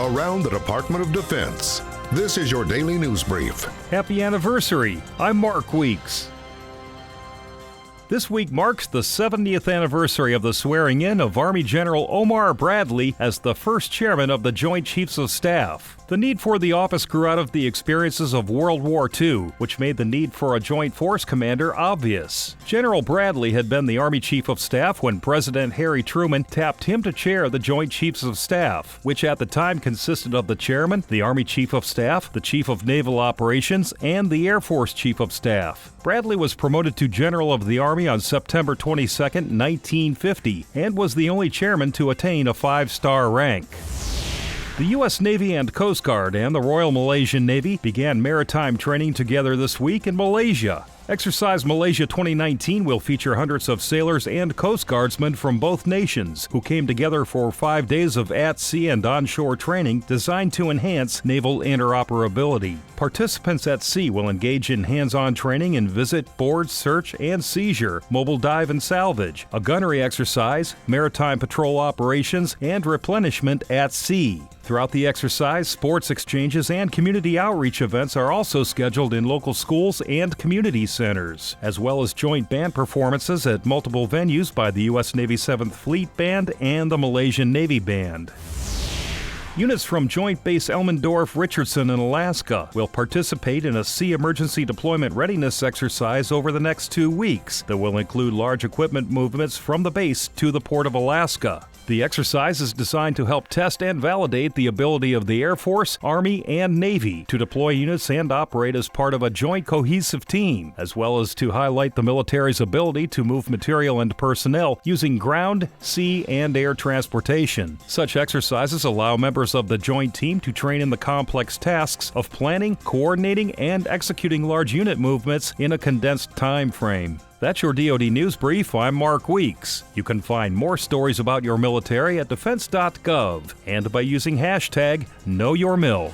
around the Department of Defense. This is your daily news brief. Happy anniversary. I'm Mark Weeks. This week marks the 70th anniversary of the swearing-in of Army General Omar Bradley as the first chairman of the Joint Chiefs of Staff. The need for the office grew out of the experiences of World War II, which made the need for a Joint Force commander obvious. General Bradley had been the Army Chief of Staff when President Harry Truman tapped him to chair the Joint Chiefs of Staff, which at the time consisted of the chairman, the Army Chief of Staff, the Chief of Naval Operations, and the Air Force Chief of Staff. Bradley was promoted to General of the Army on September 22, 1950, and was the only chairman to attain a 5-star rank. The U.S. Navy and Coast Guard and the Royal Malaysian Navy began maritime training together this week in Malaysia. Exercise Malaysia 2019 will feature hundreds of sailors and Coast Guardsmen from both nations who came together for 5 days of at-sea and onshore training designed to enhance naval interoperability. Participants at sea will engage in hands-on training in visit, board, search, and seizure, mobile dive and salvage, a gunnery exercise, maritime patrol operations, and replenishment at sea. Throughout the exercise, sports exchanges and community outreach events are also scheduled in local schools and community centers, as well as joint band performances at multiple venues by the U.S. Navy 7th Fleet Band and the Malaysian Navy Band. Units from Joint Base Elmendorf-Richardson in Alaska will participate in a sea emergency deployment readiness exercise over the next 2 weeks that will include large equipment movements from the base to the Port of Alaska. The exercise is designed to help test and validate the ability of the Air Force, Army, and Navy to deploy units and operate as part of a joint cohesive team, as well as to highlight the military's ability to move material and personnel using ground, sea, and air transportation. Such exercises allow members of the joint team to train in the complex tasks of planning, coordinating, and executing large unit movements in a condensed time frame. That's your DoD News Brief. I'm Mark Weeks. You can find more stories about your military at defense.gov and by using hashtag KnowYourMil.